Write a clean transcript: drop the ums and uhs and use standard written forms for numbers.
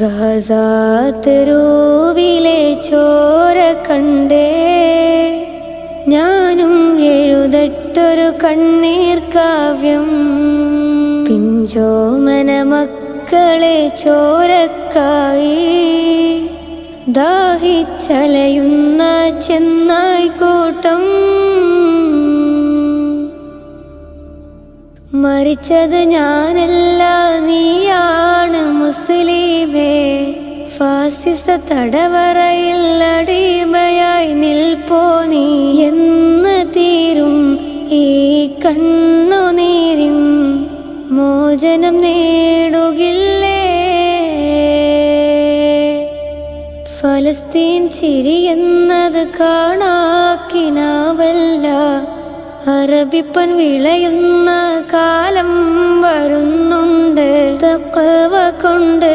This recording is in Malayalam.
ഗസാതെരുവിലെ ചോര കണ്ടേ ഞാനും എഴുതട്ടൊരു കണ്ണീർ കാവ്യം. പിഞ്ചോമന മക്കളെ ചോരക്കായി ദാഹിച്ചലയുന്ന ചെന്നായ്ക്കൂട്ടം. മരിച്ചത് ഞാനല്ല, നീയാണ് മുസ്ലിമേ. ഫാസിസ തടവറയിൽ അടിമയായി നിൽപ്പോ നീ എന്ന് തീരും ഈ കണ്ണുനീരിൻ മോചനം നേടുകില്ലേ? ഫലസ്തീൻ ചിരിയെന്നത് കാണാക്കിനാവല്ല, അറബിപ്പൻ വിളയുന്ന കാലം വരുന്നുണ്ട് തഖ്വ കൊണ്ട്.